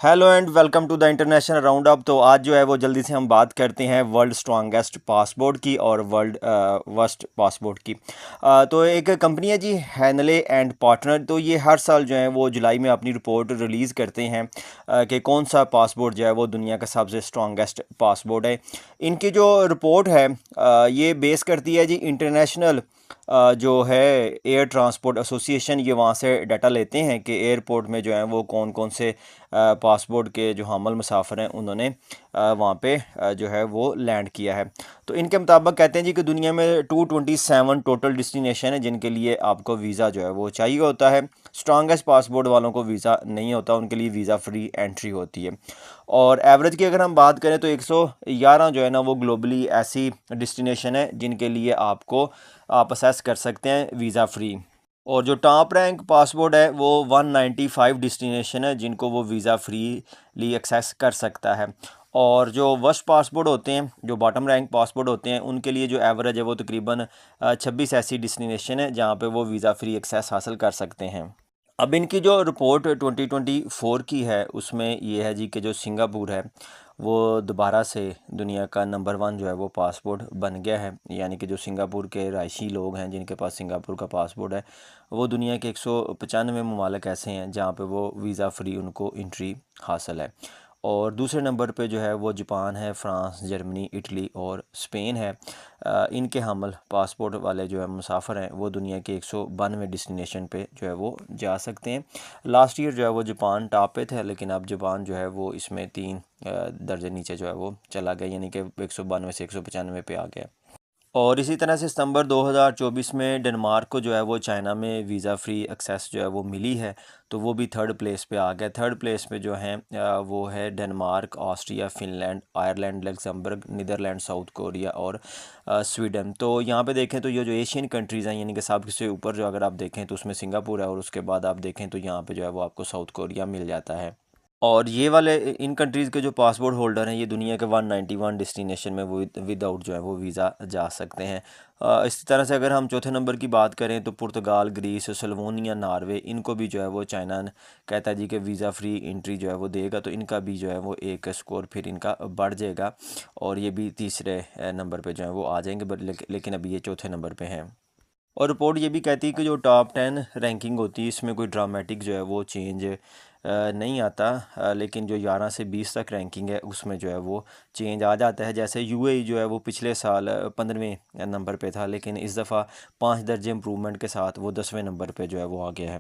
Hello and welcome to the international round up. तो आज जो है वो जल्दी से हम बात करते हैं वर्ल्ड स्ट्रॉन्गेस्ट पासपोर्ट की और वर्ल्ड वर्स्ट पासपोर्ट की। तो एक कंपनी है जी, हैनले एंड पार्टनर। तो ये हर साल जो है वो जुलाई में अपनी रिपोर्ट रिलीज़ करते हैं कि कौन सा पासपोर्ट जो है वो दुनिया का सबसे स्ट्रॉन्गेस्ट पासपोर्ट है। इनकी जो रिपोर्ट है ये बेस करती है जी इंटरनेशनल जो है एयर ट्रांसपोर्ट एसोसिएशन। ये वहाँ से डाटा लेते हैं कि एयरपोर्ट में जो है वो कौन कौन से पासपोर्ट के जो हामिल मुसाफिर हैं उन्होंने वहाँ पे जो है वो लैंड किया है। तो इनके मुताबिक कहते हैं जी कि दुनिया में 227 टोटल डेस्टिनेशन है जिनके लिए आपको वीज़ा जो है वो चाहिए होता है। स्ट्रॉन्गेस्ट पासपोर्ट वालों को वीज़ा नहीं होता, उनके लिए वीज़ा फ्री एंट्री होती है। और एवरेज की अगर हम बात करें तो 111 जो है ना वो ग्लोबली ऐसी डेस्टिनेशन है जिनके लिए आप असेस कर सकते हैं वीज़ा फ्री। और जो टॉप रैंक पासपोर्ट है वो 195 डेस्टिनेशन है जिनको वो वीज़ा फ्रीली एक्सेस कर सकता है। और जो वर्स्ट पासपोर्ट होते हैं, जो बॉटम रैंक पासपोर्ट होते हैं, उनके लिए जो एवरेज है वो तकरीबन 26 ऐसी डेस्टिनेशन है जहाँ पे वो वीज़ा फ्री एक्सेस हासिल कर सकते हैं। अब इनकी जो रिपोर्ट 2024 की है उसमें ये है जी कि जो सिंगापुर है वो दोबारा से दुनिया का नंबर 1 जो है वो पासपोर्ट बन गया है। यानी कि जो सिंगापुर के रहायशी लोग हैं जिनके पास सिंगापुर का पासपोर्ट है वो दुनिया के 195 ममालिक ऐसे हैं जहाँ पे वो वीज़ा फ्री उनको एंट्री हासिल है। और दूसरे नंबर पे जो है वो जापान है, फ्रांस, जर्मनी, इटली और स्पेन है। इनके हामिल पासपोर्ट वाले जो है मुसाफिर हैं वो दुनिया के 192 डेस्टिनेशन पे जो है वो जा सकते हैं। लास्ट ईयर जो है वो जापान टॉप पे थे, लेकिन अब जापान जो है वो इसमें 3 दर्जे नीचे जो है वो चला गया, यानी कि 192 से 195 पे आ गया। और इसी तरह से सितंबर 2024 में डेनमार्क को जो है वो चाइना में वीज़ा फ्री एक्सेस जो है वो मिली है। तो वो भी थर्ड प्लेस पे आ गया। थर्ड प्लेस पे जो है वो है Denmark, Austria, Finland, Ireland, Luxembourg, Netherland, South Korea और स्वीडन। तो यहाँ पे देखें तो ये जो एशियन कंट्रीज़ हैं, यानी कि सबसे ऊपर जो अगर आप देखें तो उसमें सिंगापुर है, और उसके बाद आप देखें तो यहाँ पे जो है वो आपको साउथ कोरिया मिल जाता है। और ये वाले इन कंट्रीज़ के जो पासपोर्ट होल्डर हैं ये दुनिया के 191 डेस्टिनेशन में वो विदाउट जो है वो वीज़ा जा सकते हैं। इसी तरह से अगर हम चौथे नंबर की बात करें तो पुर्तगाल, ग्रीस, स्लोवेनिया, नॉर्वे, इनको भी जो है वो चाइना कहता है जी कि वीज़ा फ्री एंट्री जो है वो देगा। तो इनका भी जो है वो एक स्कोर फिर इनका बढ़ जाएगा और ये भी तीसरे नंबर पे जो है वो आ जाएंगे, बट लेकिन अभी ये चौथे नंबर पे हैं। और रिपोर्ट ये भी कहती है कि जो टॉप 10 रैंकिंग होती है इसमें कोई ड्रामेटिक जो है वो चेंज नहीं आता। लेकिन जो 11 से 20 तक रैंकिंग है उसमें जो है वो चेंज आ जाता है। जैसे यूएई जो है वो पिछले साल 15वें नंबर पे था, लेकिन इस दफ़ा 5 दर्जे इम्प्रूवमेंट के साथ वो 10वें नंबर पे जो है वो आ गया है।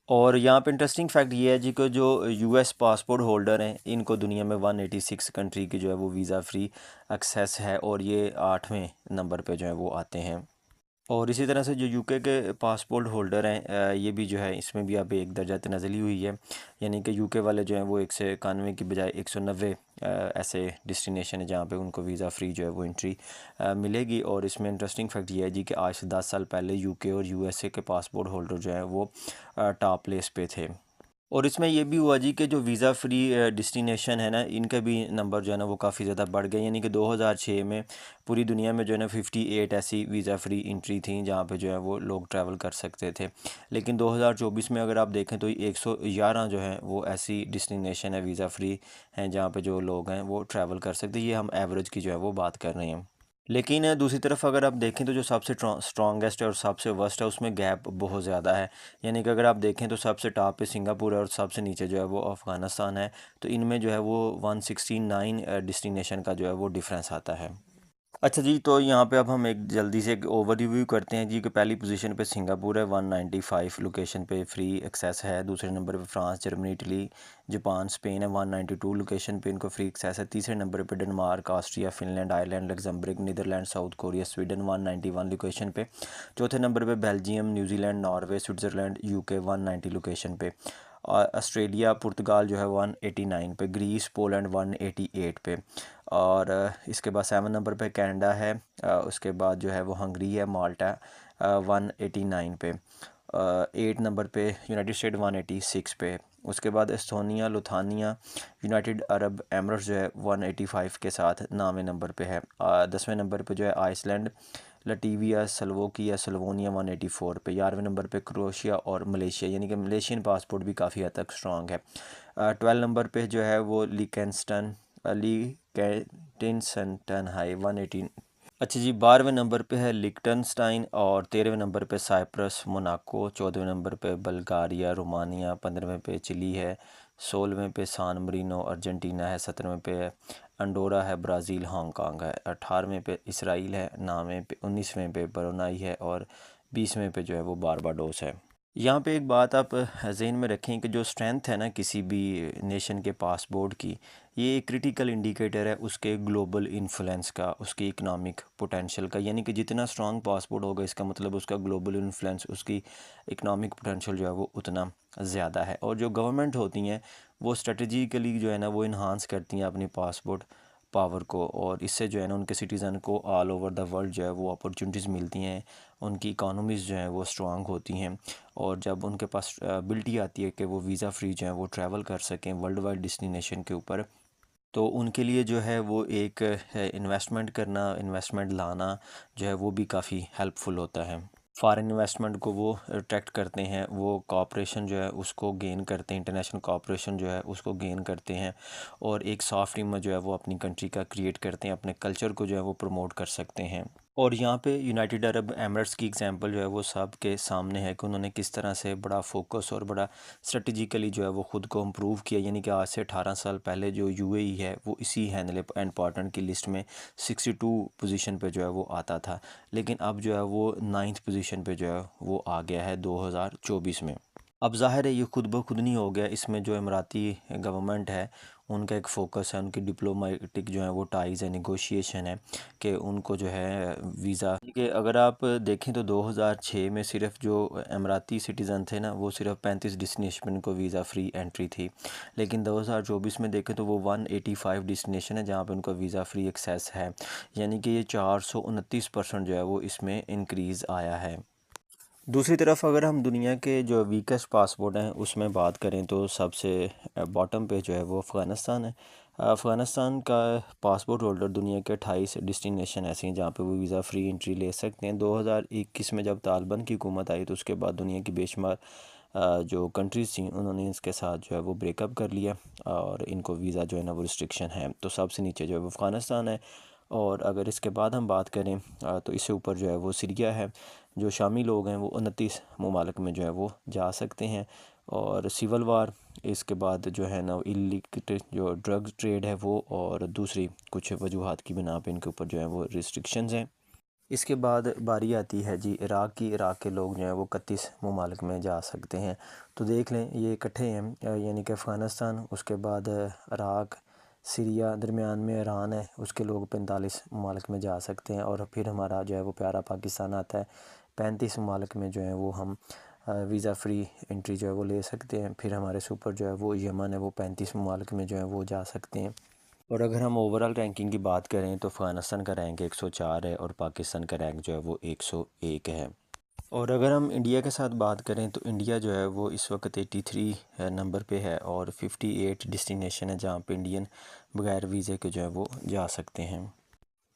और यहाँ पे इंटरेस्टिंग फैक्ट ये है जी कि जो यूएस पासपोर्ट होल्डर हैं इनको दुनिया में 186 कंट्री की जो है वो वीज़ा फ्री एक्सेस है, और ये 8वें नंबर पे जो है वो आते हैं। और इसी तरह से जो यूके के पासपोर्ट होल्डर हैं ये भी जो है इसमें भी अब एक दर्जा तनाज़ली हुई है। यानी कि यूके वाले जो हैं वो 191 की बजाय 190 ऐसे डेस्टिनेशन है जहाँ पे उनको वीज़ा फ्री जो है वो एंट्री मिलेगी। और इसमें इंटरेस्टिंग फैक्ट ये है जी कि आज से 10 साल पहले यूके और यूएसए के पासपोर्ट होल्डर जो हैं वो टॉप प्लेस पे थे। और इसमें ये भी हुआ जी कि जो वीज़ा फ्री डेस्टिनेशन है ना इनका भी नंबर जो है ना वो काफ़ी ज़्यादा बढ़ गया। यानी कि 2006 में पूरी दुनिया में जो है ना 58 ऐसी वीज़ा फ्री एंट्री थी जहाँ पे जो है वो लोग ट्रैवल कर सकते थे। लेकिन 2024 में अगर आप देखें तो 111 जो है वो ऐसी डेस्टिनेशन है वीज़ा फ्री हैं जहाँ पे जो लोग हैं वो ट्रैवल कर सकते हैं। ये हम एवरेज की जो है वो बात कर रहे हैं। लेकिन दूसरी तरफ अगर आप देखें तो जो सबसे स्ट्रॉन्गेस्ट है और सबसे वर्स्ट है उसमें गैप बहुत ज़्यादा है। यानी कि अगर आप देखें तो सबसे टॉप पे सिंगापुर है और सबसे नीचे जो है वो अफ़गानिस्तान है। तो इनमें जो है वो 169 डेस्टिनेशन का जो है वो डिफरेंस आता है। अच्छा जी, तो यहाँ पे अब हम एक जल्दी से एक ओवरव्यू करते हैं जी कि पहली पोजीशन पे सिंगापुर है, 195 लोकेशन पे फ्री एक्सेस है। दूसरे नंबर पे France, Germany, Italy, Japan, Spain है, 192 लोकेशन पे इनको फ्री एक्सेस है। तीसरे नंबर पे Denmark, Austria, Finland, Ireland, Luxembourg, Netherland, South Korea, Sweden, 191 location पे। चौथे नंबर पे Belgium, New Zealand, Norway, Switzerland, UK, 190 location पे। और ऑस्ट्रेलिया, पुर्तगाल जो है 189 पे, ग्रीस, पोलैंड 188 पे। और इसके बाद 7 नंबर पे कनाडा है। उसके बाद जो है वो हंगरी है, माल्टा 189 पे। 8 नंबर पे यूनाइटेड स्टेट 186 पे। उसके बाद एस्थोनिया, लुथानिया, यूनाइटेड अरब एमरेट्स जो है 185 के साथ 9वें नंबर पे है। 10वें नंबर पे जो है आइसलैंड, लटीविया, स्लोवाकिया, स्लोवेनिया 184 पे। 11वें नंबर पे क्रोएशिया और मलेशिया, यानी कि मलेशियन पासपोर्ट भी काफ़ी हद तक स्ट्रॉन्ग है। 12 नंबर पे जो है वो लिकेंस्टन है 118। अच्छा जी, 12वें नंबर पे है लिक्टनस्टाइन, और 13वें नंबर पे साइप्रस मोनाको, 14वें नंबर पे बल्गारिया रोमानिया, 15वें पे चिली है, 16वें पे सान मरीनो अर्जेंटीना है, 17वें पे अंडोरा है, ब्राज़ील, हांगकांग है, 18वें पे इसराइल है, 9वें पे 19वें पे ब्रुनाई है, और 20वें पे जो है वो बारबाडोस है। यहाँ पे एक बात आप ज़हन में रखें कि जो स्ट्रेंथ है ना किसी भी नेशन के पासपोर्ट की, ये एक क्रिटिकल इंडिकेटर है उसके ग्लोबल इन्फ्लुएंस का, उसकी इकोनॉमिक पोटेंशियल का। यानी कि जितना स्ट्रांग पासपोर्ट होगा इसका मतलब उसका ग्लोबल इन्फ्लुएंस, उसकी इकोनॉमिक पोटेंशियल जो है वो उतना ज़्यादा है। और जो गवर्नमेंट होती हैं वो स्ट्रेटजिकली जो है ना वो इन्हांस करती हैं अपनी पासपोर्ट पावर को, और इससे जो है ना उनके सिटीज़न को ऑल ओवर द वर्ल्ड जो है वो अपॉर्चुनिटीज़ मिलती हैं, उनकी इकोनॉमीज़ जो हैं वो स्ट्रांग होती हैं। और जब उनके पास एबिलिटी आती है कि वो वीज़ा फ्री जो है वो ट्रैवल कर सकें वर्ल्ड वाइड डेस्टिनेशन के ऊपर, तो उनके लिए जो है वो एक इन्वेस्टमेंट करना, इन्वेस्टमेंट लाना जो है वो भी काफ़ी हेल्पफुल होता है। फॉरेन इन्वेस्टमेंट को वो अट्रैक्ट करते हैं, वो कॉपरेशन जो है उसको गेन करते हैं, इंटरनेशनल कॉपरेशन जो है उसको गेन करते हैं, और एक सॉफ्ट इमेज जो है वो अपनी कंट्री का क्रिएट करते हैं, अपने कल्चर को जो है वो प्रमोट कर सकते हैं। और यहाँ पे यूनाइटेड अरब एमिरेट्स की एग्जांपल जो है वो सब के सामने है कि उन्होंने किस तरह से बड़ा फोकस और बड़ा स्ट्रेटजिकली जो है वो ख़ुद को इम्प्रूव किया। यानी कि आज से 18 साल पहले जो यूएई है वो इसी हैंडल एंड पार्टनर की लिस्ट में 62 पोजीशन पे जो है वो आता था, लेकिन अब जो है वो 9th पोजीशन पे जो है वो आ गया है 2024 में। अब ज़ाहिर है ये खुद ब खुद नहीं हो गया, इसमें जो इमराती गवर्नमेंट है उनका एक फ़ोकस है, उनकी डिप्लोमेटिक जो है वो टाइज़ है, नेगोशिएशन है कि उनको जो है वीज़ा कि अगर आप देखें तो 2006 में सिर्फ जो इमराती सिटीज़न थे ना वो सिर्फ 35 डेस्टिनेशन को वीज़ा फ्री एंट्री थी, लेकिन 2024 में देखें तो वो 185 डेस्टिनेशन है जहाँ पे उनको वीज़ा फ्री एक्सेस है। यानी कि ये 429% जो है वो इसमें इंक्रीज़ आया है। दूसरी तरफ अगर हम दुनिया के जो वीकेस्ट पासपोर्ट हैं उसमें बात करें तो सबसे बॉटम पे जो है वो अफ़गानिस्तान है। अफ़गानिस्तान का पासपोर्ट होल्डर दुनिया के 28 डेस्टिनेशन ऐसे हैं जहाँ पे वो वीज़ा फ्री एंट्री ले सकते हैं। 2021 में जब तालिबान की हुकूमत आई तो उसके बाद दुनिया की बेशुमार जो कंट्रीज़ थी उन्होंने इसके साथ जो है वो ब्रेकअप कर लिया, और इनको वीज़ा जो है ना वो रिस्ट्रिक्शन है। तो सबसे नीचे जो है वो अफ़गानिस्तान है। और अगर इसके बाद हम बात करें तो इससे ऊपर जो है वो सीरिया है। जो शामी लोग हैं वो 29 ममालिक में जो है वो जा सकते हैं। और सिविल वार, इसके बाद जो है ना इलीगल जो ड्रग ट्रेड है वो, और दूसरी कुछ वजूहात की बिना पे इनके ऊपर जो है वो रिस्ट्रिक्शंस हैं। इसके बाद बारी आती है जी इराक़ की। इराक़ के लोग जो हैं वो 31 ममालिक में जा सकते हैं। तो देख लें ये इकट्ठे हैं, यानी कि अफ़गानिस्तान, उसके बाद इराक़, सीरिया, दरमियान में ईरान है, उसके लोग 45 ममालिक में जा सकते हैं। और फिर हमारा जो है वो प्यारा पाकिस्तान आता है, 35 ममालिक में जो है वो हम वीज़ा फ्री एंट्री जो है वो ले सकते हैं। फिर हमारे सुपर जो है वो यमन है, वो 35 ममालिक में जो है वो जा सकते हैं। और अगर हम ओवरऑल रैंकिंग की बात करें तो अफ़गानिस्तान का रैंक 104 है और पाकिस्तान का रैंक जो है वो 101 है। और अगर हम इंडिया के साथ बात करें तो इंडिया जो है वो इस वक्त 83 नंबर पे है, और 58 डेस्टिनेशन है जहाँ पे इंडियन बगैर वीज़े के जो है वो जा सकते हैं।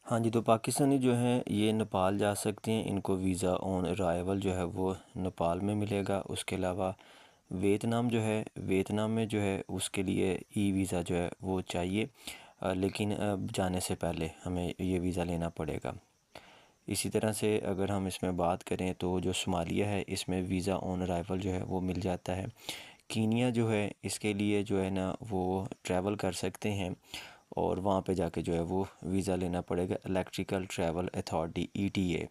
हाँ जी, तो पाकिस्तानी जो हैं ये नेपाल जा सकते हैं, इनको वीज़ा ऑन अराइवल जो है वो नेपाल में मिलेगा। उसके अलावा वियतनाम जो है, वियतनाम में जो है उसके लिए ई वीज़ा जो है वो चाहिए, लेकिन जाने से पहले हमें ये वीज़ा लेना पड़ेगा। इसी तरह से अगर हम इसमें बात करें तो जो सोमालिया है इसमें वीज़ा ऑन अराइवल जो है वो मिल जाता है। कीनिया जो है इसके लिए जो है ना वो ट्रैवल कर सकते हैं, और वहाँ पे जाके जो है वो वीज़ा लेना पड़ेगा, इलेक्ट्रिकल ट्रैवल अथॉरिटी ETA।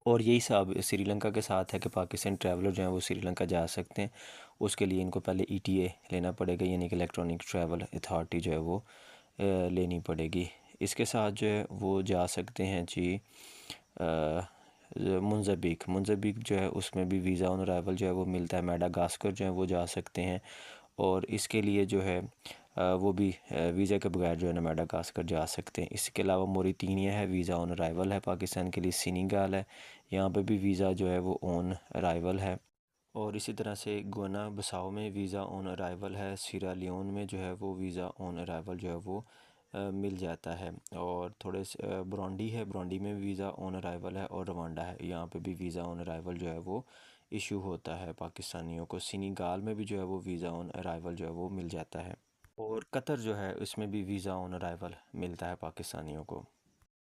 और यही सब श्रीलंका के साथ है कि पाकिस्तान ट्रैवलर जो हैं वो श्रीलंका जा सकते हैं, उसके लिए इनको पहले ETA लेना पड़ेगा, यानी कि इलेक्ट्रॉनिक ट्रैवल अथॉरिटी जो है वो लेनी पड़ेगी। इसके साथ जो है वो जा सकते हैं जी मुंजबिक जो है उसमें भी वीज़ा ऑन अराइवल जो है वो मिलता है। मेडागास्कर जो है वो जा सकते हैं, और इसके लिए जो है वो भी वीज़ा के बगैर जो है ना मेडागास्कर जा सकते हैं। इसके अलावा मोरितानिया है, वीज़ा ऑन अराइवल है पाकिस्तान के लिए। सेनेगल है, यहाँ पे भी वीज़ा जो है वो ऑन अराइवल है। और इसी तरह से गुइना बिसाओ में वीज़ा ऑन अराइवल है। सीरा लियोन में जो है वो वीज़ा ऑन अराइवल जो है वो मिल जाता है। और थोड़े से बुरुंडी है, बुरुंडी में वीज़ा ऑन अराइवल है। और रवांडा है, यहाँ पे भी वीज़ा ऑन अराइवल जो है वो इशू होता है पाकिस्तानियों को। सेनेगाल में भी जो है वो वीज़ा ऑन अराइवल जो है वो मिल जाता है, और कतर जो है उसमें भी वीज़ा ऑन अराइवल मिलता है पाकिस्तानियों को।